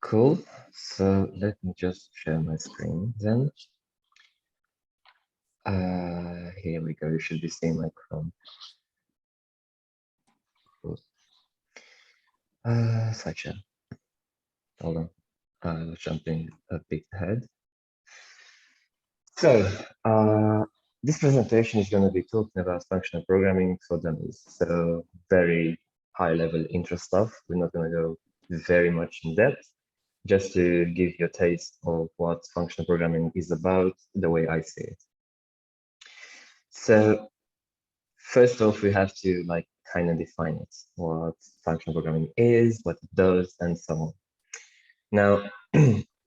Cool. So let me just share my screen then. Here we go. You should be seeing my Chrome. Cool. Slideshow. Hold on. Jumping a bit ahead. So this presentation is going to be talking about functional programming for dummies. So very high level intro stuff. We're not going to go very much in depth, just to give you a taste of what functional programming is about, the way I see it. So first off, we have to kind of define it, what functional programming is, what it does, and so on. Now,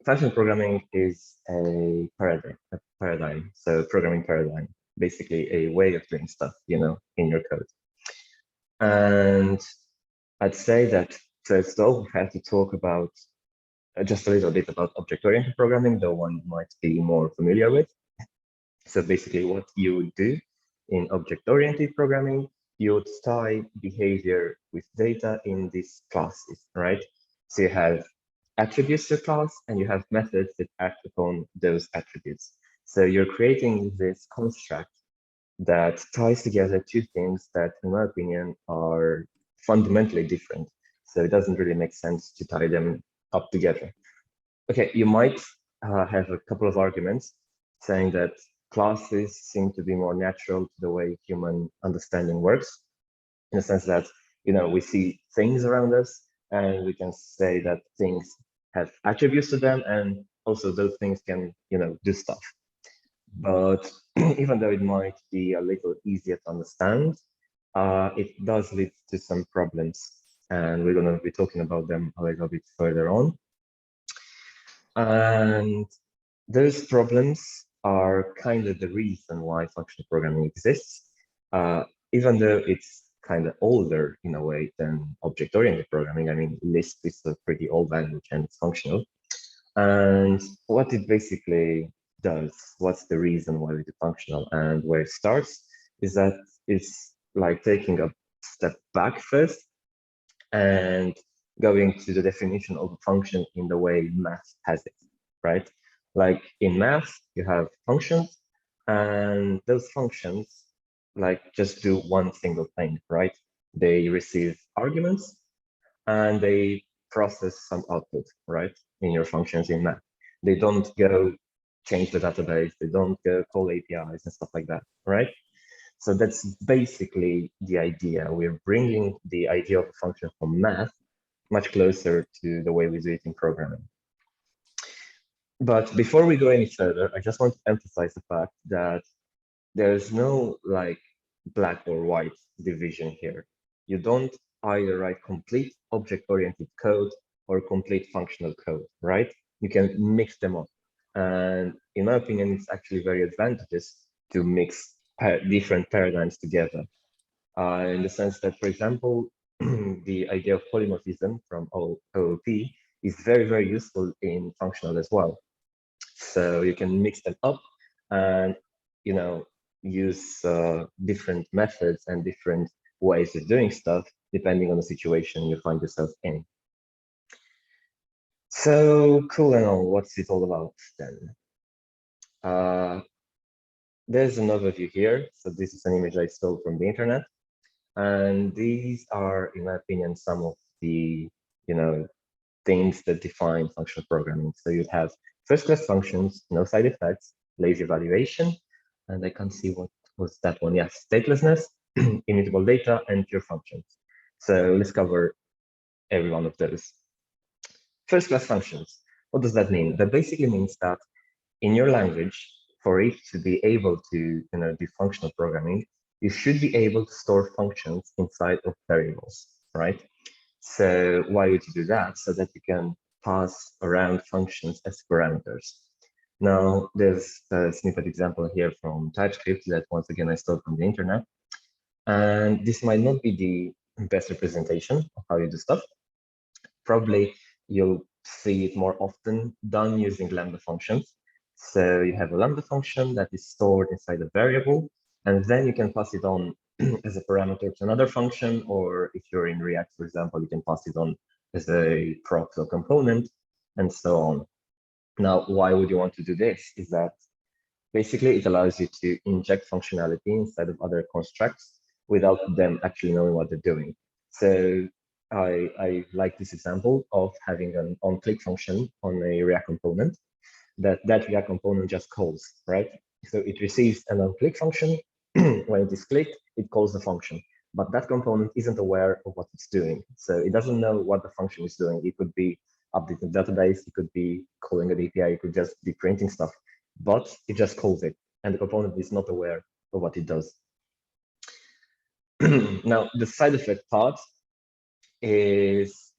functional programming is a paradigm, so programming paradigm, basically a way of doing stuff, in your code. And I'd say that first off, we have to talk about just a little bit about object-oriented programming, the one you might be more familiar with. So basically what you would do in object-oriented programming, you would tie behavior with data in these classes, right? So you have attributes to a class and you have methods that act upon those attributes. So you're creating this construct that ties together two things that, in my opinion, are fundamentally different. So it doesn't really make sense to tie them up together. Okay, you might have a couple of arguments saying that classes seem to be more natural to the way human understanding works, in the sense that, we see things around us and we can say that things have attributes to them, and also those things can, do stuff. But even though it might be a little easier to understand, it does lead to some problems, and we're going to be talking about them a little bit further on. And those problems are kind of the reason why functional programming exists, even though it's kind of older in a way than object-oriented programming. I mean, Lisp is a pretty old language and it's functional. And what it basically does, what's the reason why we do functional, and where it starts is that it's like taking a step back first and going to the definition of a function in the way math has it, right? Like in math, you have functions, and those functions just do one single thing, right? They receive arguments and they process some output, right? In your functions in math. They don't go change the database, they don't go call APIs and stuff like that, right? So that's basically the idea. We're bringing the idea of a function from math much closer to the way we do it in programming. But before we go any further, I just want to emphasize the fact that there's no black or white division here. You don't either write complete object-oriented code or complete functional code, right? You can mix them up. And in my opinion, it's actually very advantageous to mix different paradigms together. In the sense that, for example, the idea of polymorphism from OOP is very, very useful in functional as well. So you can mix them up and, use different methods and different ways of doing stuff depending on the situation you find yourself in. So cool and all, what's it all about then? There's an overview here. So this is an image I stole from the internet. And these are, in my opinion, some of the, things that define functional programming. So you'd have first-class functions, no side effects, lazy evaluation, and I can't see what was that one. Yes, statelessness, immutable data, and pure functions. So let's cover every one of those. First-class functions. What does that mean? That basically means that in your language, for it to be able to do functional programming, you should be able to store functions inside of variables, right? So why would you do that? So that you can pass around functions as parameters. Now, there's a snippet example here from TypeScript that, once again, I stole from the internet. And this might not be the best representation of how you do stuff. Probably you'll see it more often done using Lambda functions. So you have a Lambda function that is stored inside a variable, and then you can pass it on as a parameter to another function, or if you're in React, for example, you can pass it on as a props or component. and so on. Now, why would you want to do this? Is that basically it allows you to inject functionality inside of other constructs without them actually knowing what they're doing. So I like this example of having an on-click function on a React component that React component just calls, right? So it receives an on-click function. When it is clicked, it calls the function. But that component isn't aware of what it's doing. So it doesn't know what the function is doing. It could be updating the database, it could be calling an API, it could just be printing stuff, but it just calls it. And the component is not aware of what it does. Now, the side effect part is,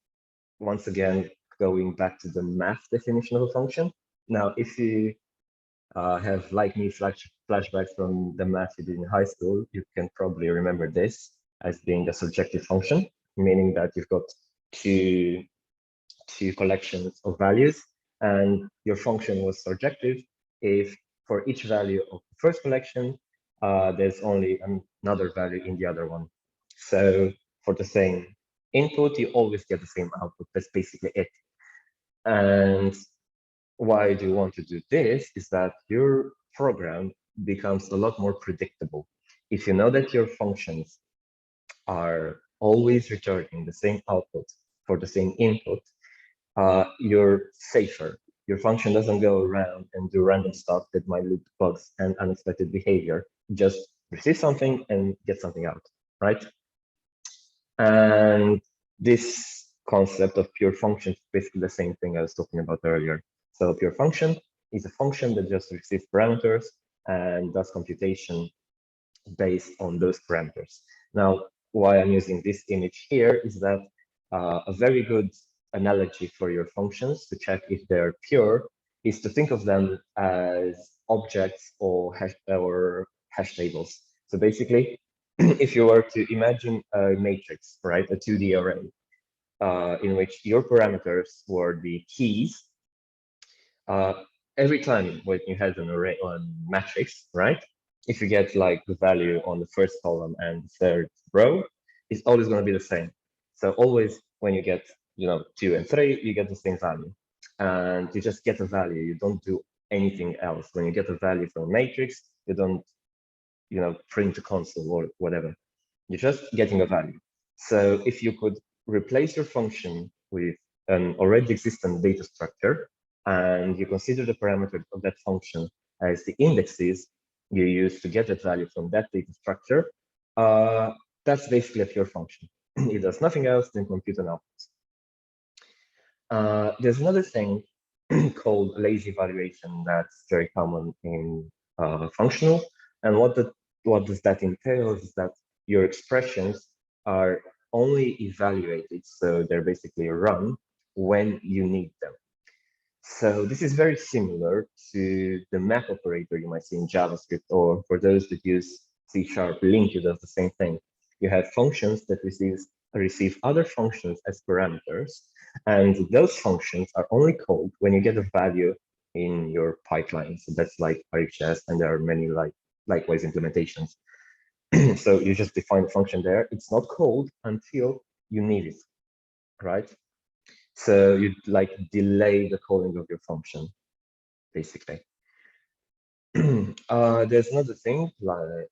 once again, going back to the math definition of a function. Now, if you have, like me, flashbacks from the math you did in high school, you can probably remember this as being a surjective function, meaning that you've got two collections of values, and your function was surjective if for each value of the first collection, there's only another value in the other one. So for the same input, you always get the same output. That's basically it. And why do you want to do this is that your program becomes a lot more predictable. If you know that your functions are always returning the same output for the same input, you're safer. Your function doesn't go around and do random stuff that might lead to bugs and unexpected behavior. Just receive something and get something out, right? And this concept of pure function is basically the same thing I was talking about earlier. So a pure function is a function that just receives parameters and does computation based on those parameters. Now, why I'm using this image here is that a very good analogy for your functions to check if they're pure is to think of them as objects or hash tables. So basically, if you were to imagine a matrix, right, a 2D array, in which your parameters were the keys, every time when you had an array on matrix, right, if you get like the value on the first column and the third row, it's always going to be the same. So always when you get, 2 and 3, you get the same value, and you just get a value. You don't do anything else. When you get a value from a matrix, you don't, print a console or whatever. You're just getting a value. So if you could replace your function with an already existent data structure, and you consider the parameter of that function as the indexes you use to get that value from that data structure, that's basically a pure function. It does nothing else than compute an output. There's another thing called lazy evaluation that's very common in functional. And what does that entail is that your expressions are only evaluated, so they're basically run when you need them. So this is very similar to the map operator you might see in JavaScript, or for those that use C#, link, it does the same thing. You have functions that receive other functions as parameters, and those functions are only called when you get a value in your pipeline. So that's like RHS, and there are many likewise implementations. So you just define the function there. It's not called until you need it, right? So you delay the calling of your function, basically. There's another thing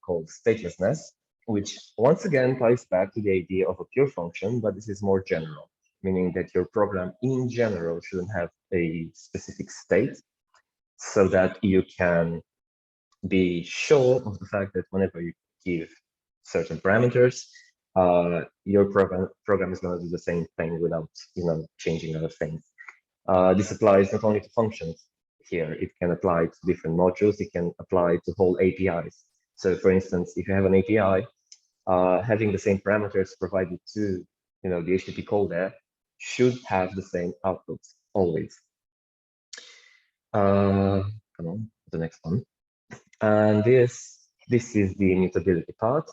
called statelessness, which once again ties back to the idea of a pure function, but this is more general, meaning that your program in general shouldn't have a specific state, so that you can be sure of the fact that whenever you give certain parameters, your program is going to do the same thing without changing other things. This applies not only to functions here, it can apply to different modules, it can apply to whole APIs. So for instance, if you have an API, having the same parameters provided to the HTTP call there should have the same output always. Come on, the next one. And this is the immutability part.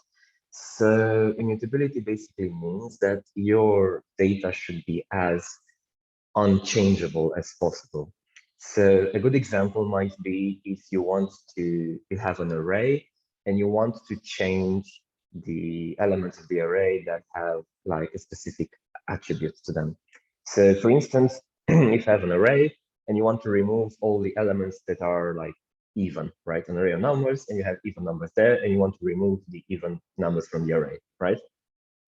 So immutability basically means that your data should be as unchangeable as possible. So a good example might be if you have an array and you want to change the elements of the array that have like a specific attribute to them. So for instance, if you have an array and you want to remove all the elements that are like even, right? An array of numbers, and you have even numbers there, and you want to remove the even numbers from the array, right?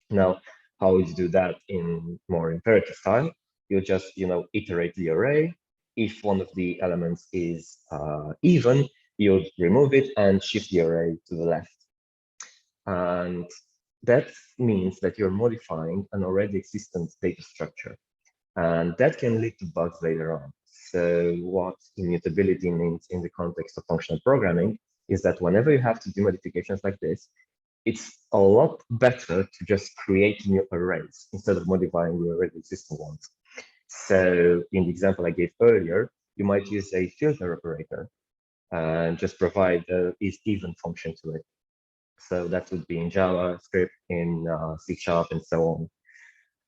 Now, how would you do that in more imperative style? You just, iterate the array. If one of the elements is even, you'd remove it and shift the array to the left. And that means that you're modifying an already existent data structure. And that can lead to bugs later on. So what immutability means in the context of functional programming is that whenever you have to do modifications like this, it's a lot better to just create new arrays instead of modifying the already existing ones. So in the example I gave earlier, you might use a filter operator and just provide a is-even function to it. So that would be in JavaScript, in C# and so on.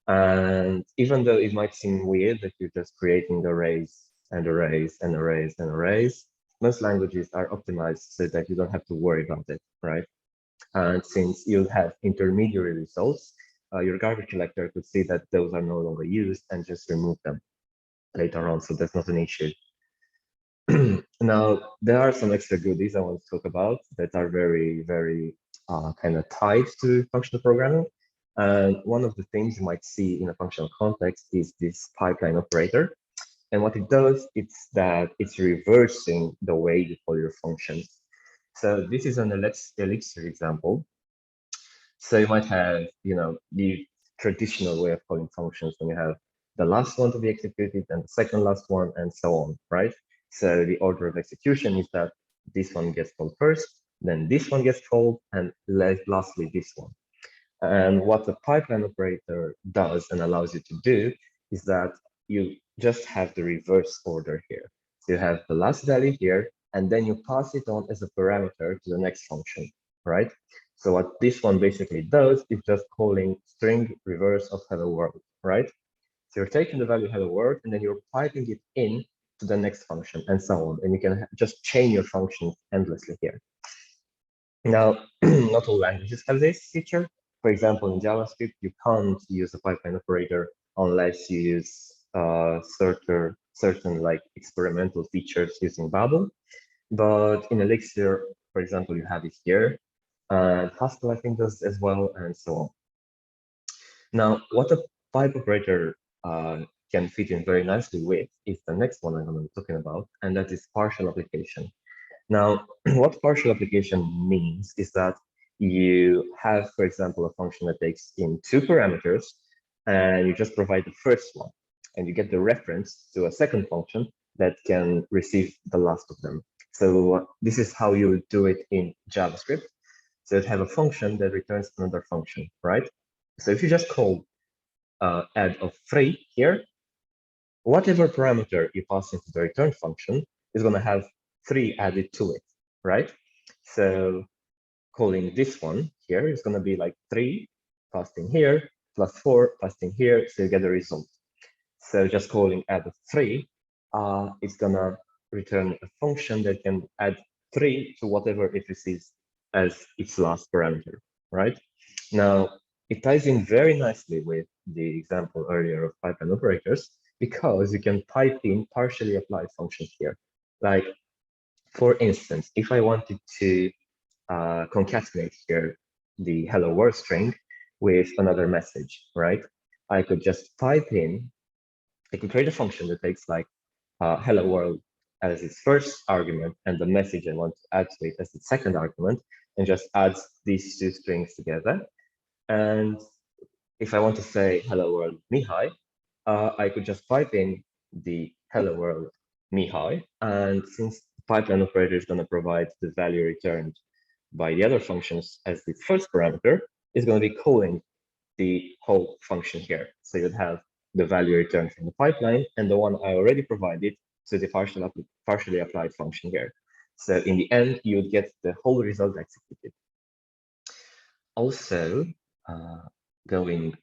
And even though it might seem weird that you're just creating arrays and arrays and arrays and arrays, most languages are optimized so that you don't have to worry about it, right? And since you'll have intermediary results, your garbage collector could see that those are no longer used and just remove them later on. So that's not an issue. Now, there are some extra goodies I want to talk about that are very, very kind of tied to functional programming. And one of the things you might see in a functional context is this pipeline operator. And what it does, it's that it's reversing the way you call your functions. So this is an Elixir example. So you might have, the traditional way of calling functions when you have the last one to be executed and the second last one and so on, right? So the order of execution is that this one gets called first, then this one gets called, and lastly this one. And what the pipeline operator does and allows you to do is that you just have the reverse order here. So you have the last value here, and then you pass it on as a parameter to the next function, right? So what this one basically does is just calling string reverse of hello world, right? So you're taking the value hello world, and then you're piping it in to the next function and so on. And you can just chain your functions endlessly here. Now, not all languages have this feature. For example, in JavaScript, you can't use a pipeline operator unless you use certain like experimental features using Babel. But in Elixir, for example, you have it here. And Haskell, I think, does as well, and so on. Now, what a pipe operator can fit in very nicely with is the next one I'm going to be talking about, and that is partial application. Now, what partial application means is that you have, for example, a function that takes in two parameters, and you just provide the first one, and you get the reference to a second function that can receive the last of them. So this is how you would do it in JavaScript. So you have a function that returns another function, right? So if you just call add of 3 here, whatever parameter you pass into the return function is going to have 3 added to it, right? So calling this one here is going to be like 3 passed in here plus 4 passed in here, so you get the result. So just calling add of 3, it's going to return a function that can add 3 to whatever it receives as its last parameter, right? Now, it ties in very nicely with the example earlier of pipeline operators, because you can pipe in partially applied functions here. Like, for instance, if I wanted to concatenate here the hello world string with another message, right? I could just pipe in, I could create a function that takes like hello world as its first argument and the message I want to add to it as its second argument, and just adds these two strings together. And if I want to say hello world Mihai, I could just pipe in the hello world Mihai. And since the pipeline operator is going to provide the value returned by the other functions as the first parameter, it's going to be calling the whole function here. So you'd have the value returned from the pipeline and the one I already provided to the partially applied function here. So in the end, you would get the whole result executed. Also, going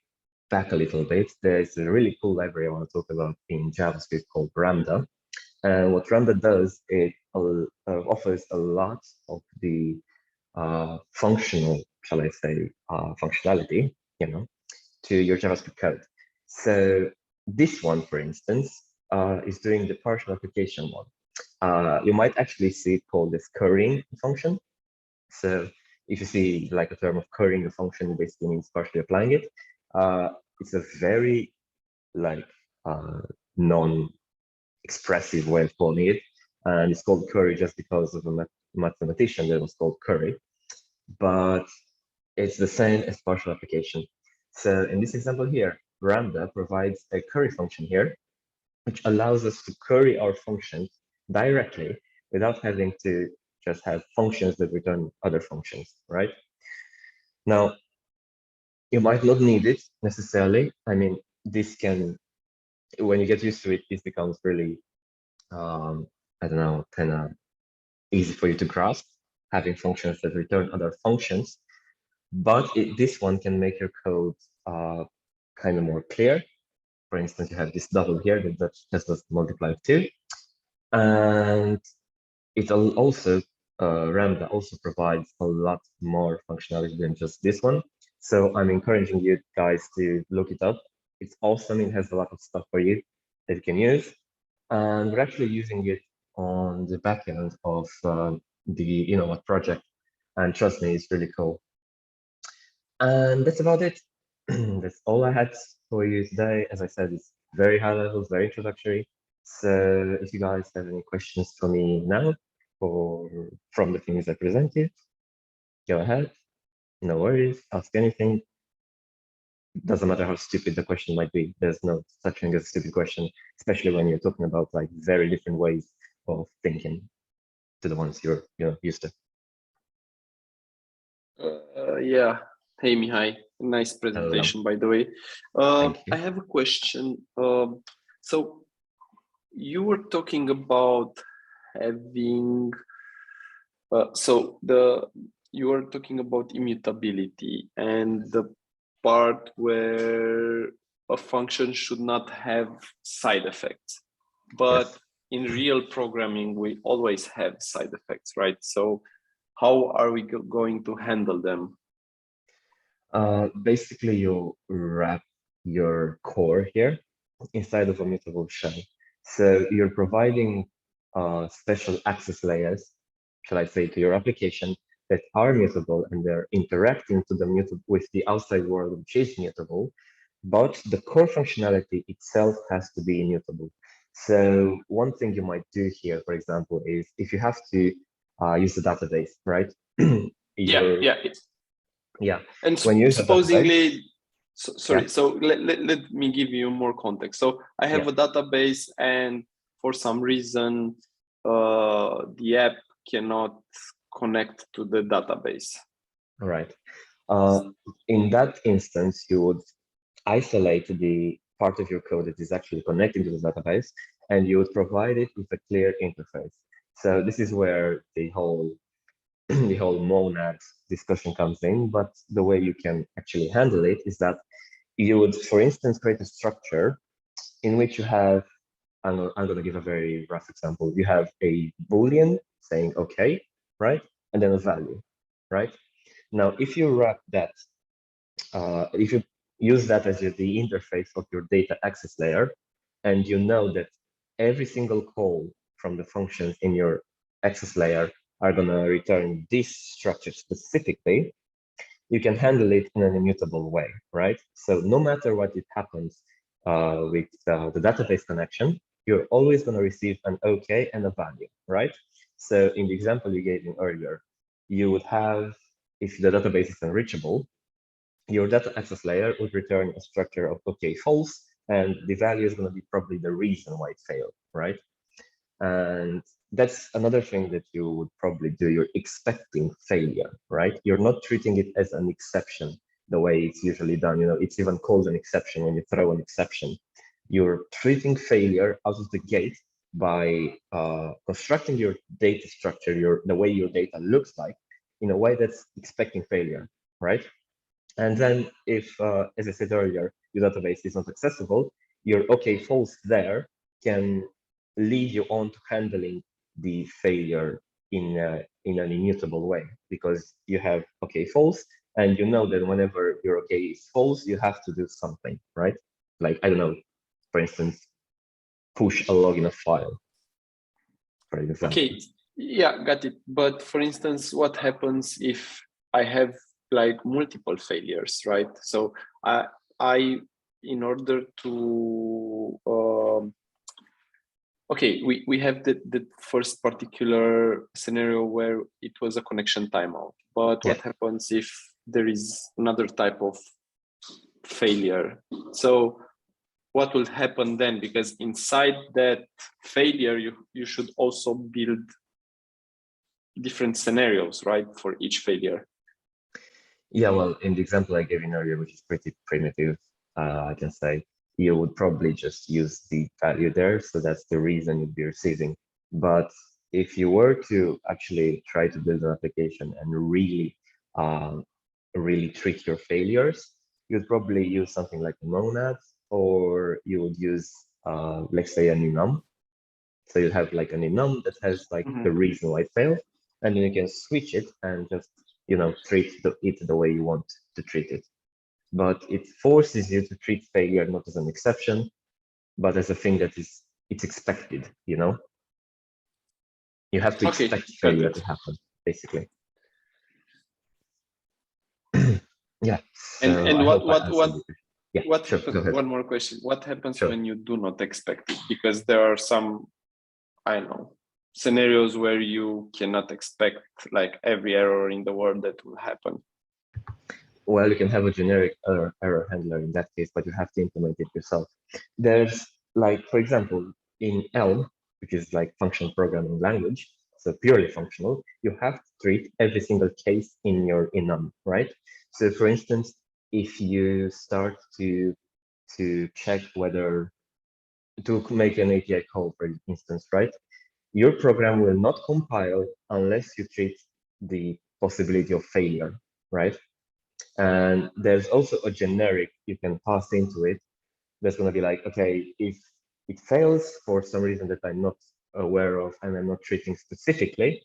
back a little bit, there's a really cool library I want to talk about in JavaScript called Ramda. And what Ramda does, it offers a lot of the functional, shall I say, functionality, to your JavaScript code. So this one, for instance, is doing the partial application one. You might actually see it called this currying function. So if you see like a term of currying a function, it basically means partially applying it. It's a very like non-expressive way of calling it, and it's called curry just because of a mathematician that was called Curry. But it's the same as partial application. So in this example here, Lambda provides a curry function here, which allows us to curry our functions directly without having to just have functions that return other functions, right? Now, you might not need it necessarily. I mean, this can, when you get used to it, this becomes really, I don't know, kind of easy for you to grasp, having functions that return other functions. But this one can make your code kind of more clear. For instance, you have this double here that just does multiply 2. And it also, Lambda also provides a lot more functionality than just this one. So I'm encouraging you guys to look it up. It's awesome. It has a lot of stuff for you that you can use. And we're actually using it on the back end of the what project. And trust me, it's really cool. And that's about it. That's all I had for you today. As I said, it's very high level, very introductory. So if you guys have any questions for me now or from the things I presented, go ahead. No worries, ask anything. Doesn't matter how stupid the question might be. There's no such thing as a stupid question, especially when you're talking about like very different ways of thinking to the ones you're used to. Yeah. Hey, Mihai. Nice presentation, by the way. I have a question. So you were talking about having, you were talking about immutability and the part where a function should not have side effects. But yes. In real programming, we always have side effects, right? So how are we going to handle them? Basically, you wrap your core here inside of a mutable shell. So you're providing special access layers, shall I say, to your application that are mutable and they're interacting to the with the outside world, which is mutable, but the core functionality itself has to be immutable. So one thing you might do here, for example, is if you have to use the database, right? Yeah. And when you supposedly, sorry, yeah. so let me give you more context. So I have a database and for some reason, the app cannot connect to the database. All right. In that instance, you would isolate the part of your code that is actually connecting to the database, and you would provide it with a clear interface. So this is where the whole the whole monad discussion comes in. But the way you can actually handle it is that you would, for instance, create a structure in which you have, I'm going to give a very rough example. You have a Boolean saying okay, right? And then a value, right? Now, if you wrap that, if you use that as the interface of your data access layer, and you know that every single call from the functions in your access layer are going to return this structure specifically, you can handle it in an immutable way, right? So no matter what it happens with the database connection, you're always going to receive an OK and a value, right? So in the example you gave me earlier, you would have, if the database is unreachable, your data access layer would return a structure of OK false, and the value is going to be probably the reason why it failed, right? And that's another thing that you would probably do. You're expecting failure, right? You're not treating it as an exception the way it's usually done. You know, it's even called an exception when you throw an exception. You're treating failure out of the gate by constructing your data structure, the way your data looks like, in a way that's expecting failure, right? And then if, as I said earlier, your database is not accessible, your OK false there can lead you on to handling the failure in an immutable way, because you have OK false, and you know that whenever your OK is false, you have to do something, right? Like, I don't know, for instance, push a log in a file, for example. Okay, yeah, got it. But for instance, what happens if I have like multiple failures, right? So I in order to okay, we have the first particular scenario where it was a connection timeout. But what happens if there is another type of failure? So what will happen then? Because inside that failure, you should also build different scenarios, right, for each failure. Yeah, well, in the example I gave you earlier, which is pretty primitive, I can say, you would probably just use the value there. So that's the reason you'd be receiving. But if you were to actually try to build an application and really treat your failures, you'd probably use something like a monad, or you would use, let's say, an enum. So you have like an enum that has like the reason why it failed, and then you can switch it and just treat it the way you want to treat it. But it forces you to treat failure not as an exception, but as a thing that it's expected. You have to expect failure to happen, basically. Yeah. So and what sure, happens? One more question. What happens when you do not expect it? Because there are some, I don't know, scenarios where you cannot expect like every error in the world that will happen. Well, you can have a generic error handler in that case, but you have to implement it yourself. There's like, for example, in Elm, which is like functional programming language, so purely functional, you have to treat every single case in your enum, right? So for instance, if you start to check whether to make an API call, for instance, right? Your program will not compile unless you treat the possibility of failure, right? And there's also a generic you can pass into it that's going to be like, okay, if it fails for some reason that I'm not aware of and I'm not treating specifically,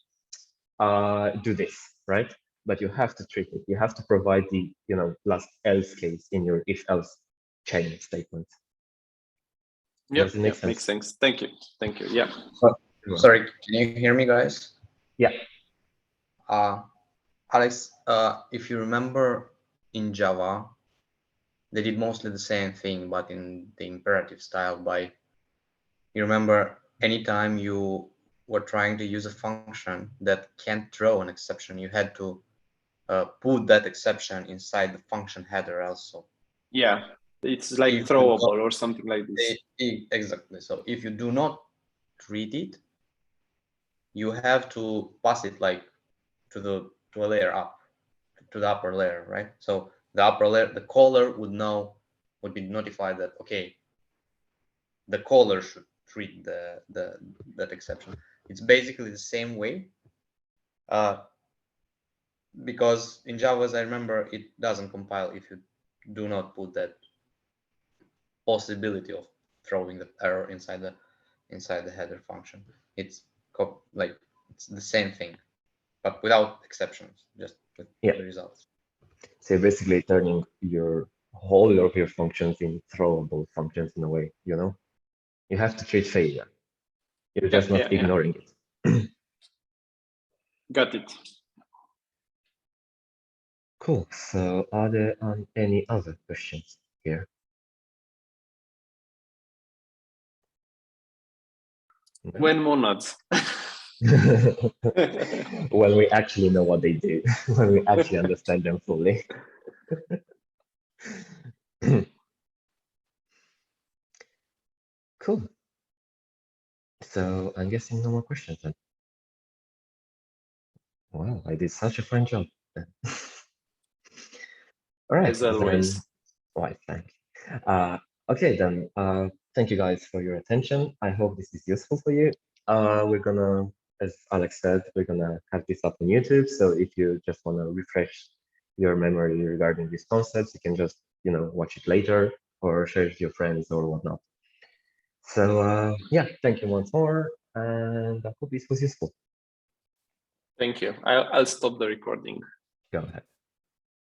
do this, right? But you have to treat it. You have to provide the last else case in your if else chain statement. Yep, makes sense. Thank you. Yeah. Sorry, can you hear me, guys? Yeah. Alex, if you remember in Java, they did mostly the same thing, but in the imperative style. You remember anytime you were trying to use a function that can't throw an exception, you had to put that exception inside the function header also. Yeah, it's like throwable or something like this. Exactly. So if you do not treat it, you have to pass it like to a layer up, to the upper layer, right? So the upper layer, the caller would be notified that, okay, the caller should treat that exception. It's basically the same way, because in Java, as I remember, it doesn't compile if you do not put that possibility of throwing the error inside the header function. It's the same thing, but without exceptions, just with the results. So basically turning your whole of your functions in throwable functions in a way, you have to treat failure. You're just not ignoring it. Got it. Cool. So are there any other questions here? No? When monads? When we actually know what they do, when we actually understand them fully. Cool. So I'm guessing no more questions then. Wow, I did such a fine job. All right. As always. Right, thanks. Okay, then. Thank you guys for your attention. I hope this is useful for you. We're gonna, as Alex said, we're gonna have this up on YouTube. So if you just want to refresh your memory regarding these concepts, you can just watch it later or share it with your friends or whatnot. So yeah, thank you once more, and I hope this was useful. Thank you. I'll stop the recording. Go ahead.